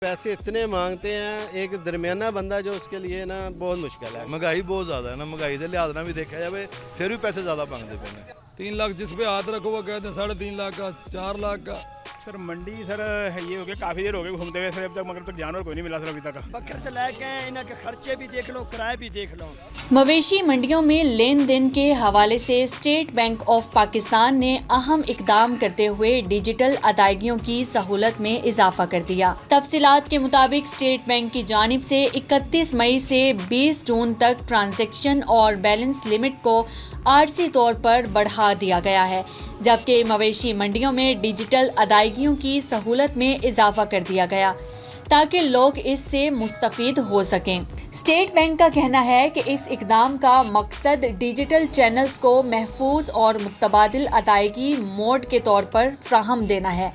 पैसे इतने मांगते हैं, एक दरमियाना बंदा जो उसके लिए ना बहुत मुश्किल है। महंगाई बहुत ज़्यादा है ना, महंगाई के लिहाज ना भी देखा जाए फिर भी पैसे ज़्यादा मांगते पे। 3 लाख जिस पे हाथ रखो वो कहते हैं 3.5 लाख का, 4 लाख का। सर मंडी सर है ये हो गया काफ़ी देर हो गई घूमते हुए सर, अब तक मगर तक जानवर कोई नहीं मिला सर अभी तक। बकरे तो लायक हैं, इनके खर्चे भी देख लो, किराए भी देख लो। मवेशी मंडियों में लेन देन के हवाले से स्टेट बैंक ऑफ पाकिस्तान ने अहम इकदाम करते हुए डिजिटल अदायगियों की सहूलत में इजाफा कर दिया। तफसीलात के मुताबिक स्टेट बैंक की जानिब से 31 मई से 20 जून तक ट्रांजैक्शन और बैलेंस लिमिट को आरसी तौर पर बढ़ा दिया गया है, जबकि मवेशी मंडियों में डिजिटल अदायगियों की सहूलत में इजाफा कर दिया गया ताकि लोग इससे मुस्तफीद हो सकें। स्टेट बैंक का कहना है कि इस इकदाम का मकसद डिजिटल चैनल्स को महफूज और मुतबादिल अदायगी मोड के तौर पर फ्राहम देना है।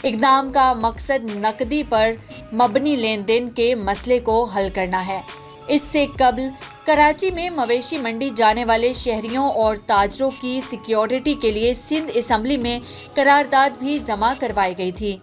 इकदाम का मकसद नकदी पर मबनी लेन देन के मसले को हल करना है। इससे कबल कराची में मवेशी मंडी जाने वाले शहरियों और ताजरों की सिक्योरिटी के लिए सिंध असम्बली में करारदाद भी जमा करवाई गई थी।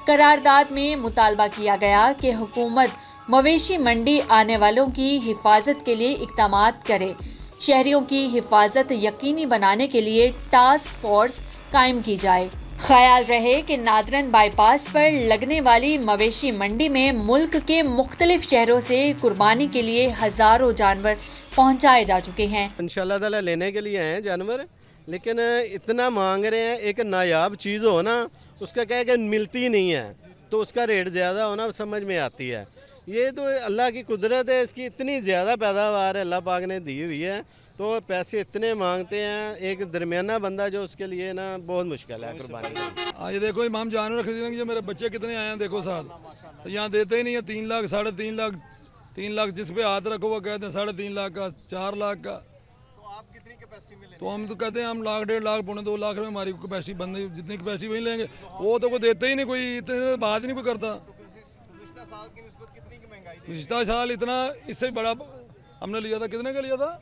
करारदाद में मुतालबा किया गया कि हुकूमत मवेशी मंडी आने वालों की हिफाजत के लिए इक़दामात करे। शहरियों की हिफाजत यकीनी बनाने के लिए टास्क फोर्स कायम की जाए। ख्याल रहे कि नादरन बाईपास पर लगने वाली मवेशी मंडी में मुल्क के मुख्तलिफ शहरों से कुर्बानी के लिए हज़ारों जानवर पहुँचाए जा चुके हैं। इंशाल्लाह ताला लेने के लिए आए हैं जानवर, लेकिन इतना मांग रहे हैं। एक नायाब चीज़ हो ना, उसका क्या है कि मिलती नहीं है, तो उसका रेट ज़्यादा होना समझ में आती है। ये तो अल्लाह की कुदरत है, इसकी इतनी ज़्यादा पैदावार है अल्लाह पाक ने दी हुई है, तो पैसे इतने मांगते हैं, एक दरमियाना बंदा जो उसके लिए ना बहुत मुश्किल है कुर्बानी। ये देखो इमाम जानवर खरीदने के मेरे बच्चे कितने आए हैं देखो साथ, तो यहाँ देते ही नहीं है। 3 लाख 3.5 लाख, 3 लाख जिस पे हाथ रखो वो कहते हैं 3.5 लाख का, 4 लाख का। तो हम तो कहते हैं हम लाख 1.5 लाख 2.25 लाख में हमारी कैपेसिटी बंद, जितनी कैपेसिटी वही लेंगे। वो तो कोई देते ही नहीं, कोई इतने बात ही नहीं कोई करता। पिछला साल इतना, इससे बड़ा हमने लिया था, कितने का लिया था?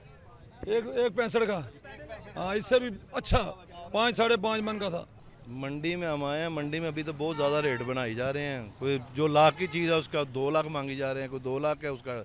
एक 65 का। हाँ, इससे भी अच्छा 5 साढ़े 5 मन का था। मंडी में हम आए हैं, मंडी में अभी तो बहुत ज़्यादा रेट बनाई जा रहे हैं। कोई जो लाख की चीज़ है उसका 2 लाख मांगी जा रहे हैं, कोई 2 लाख है उसका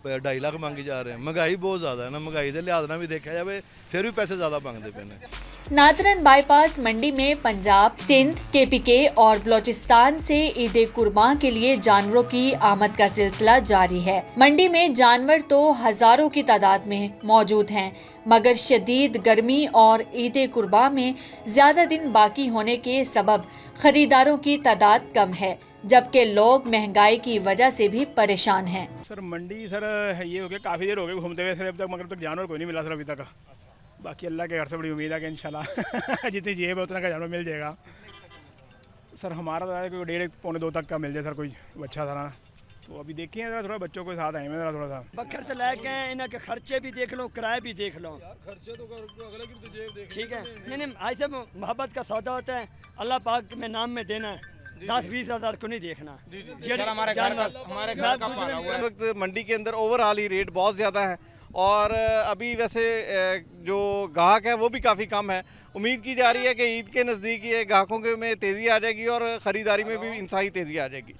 2.5 लाख मांगी जा रहे हैं। महंगाई बहुत ज़्यादा है ना, महंगाई के लिहाज ना भी देखा जाए फिर भी पैसे ज़्यादा मांगते पे। नादरन बाईपास मंडी में पंजाब, सिंध, केपीके और बलोचिस्तान से ईद कुर्बान के लिए जानवरों की आमद का सिलसिला जारी है। मंडी में जानवर तो हजारों की तादाद में मौजूद हैं, मगर शदीद गर्मी और ईद कुर्बान में ज्यादा दिन बाकी होने के सबब खरीदारों की तादाद कम है, जबकि लोग महंगाई की वजह से भी परेशान हैं। सर मंडी सर है ये हो गया काफ़ी देर हो गई घूमते हुए सर, अब तक मगर तक जानवर कोई नहीं मिला सर अभी तक। बाकी अल्लाह के घर से बड़ी उम्मीद है कि इंशाल्लाह जितनी जेब है उतना का जानवर मिल जाएगा। सर हमारा तो है कोई 1.5 पौने 2 तक का मिल जाए सर, कोई अच्छा सा। तो अभी देखिए ज़रा थोड़ा बच्चों के साथ आए मैं थोड़ा सा। बकरे तो लायक हैं, इनके खर्चे भी देख लो, किराए भी देख लो। खर्चे तो अगले की जेब देख। ठीक है, नहीं ऐसे मोहब्बत का सौदा होता है, अल्लाह पाक में नाम में देना है, 10-20 हज़ार को नहीं देखना। हमारे घर का पाला हुआ है। इस वक्त मंडी के अंदर ओवरऑल ही रेट बहुत ज़्यादा है, और अभी वैसे जो गाहक है वो भी काफ़ी कम है। उम्मीद की जा रही है कि ईद के नज़दीक ये ग्राहकों के में तेज़ी आ जाएगी और ख़रीदारी में भी इंतहाई तेज़ी आ जाएगी।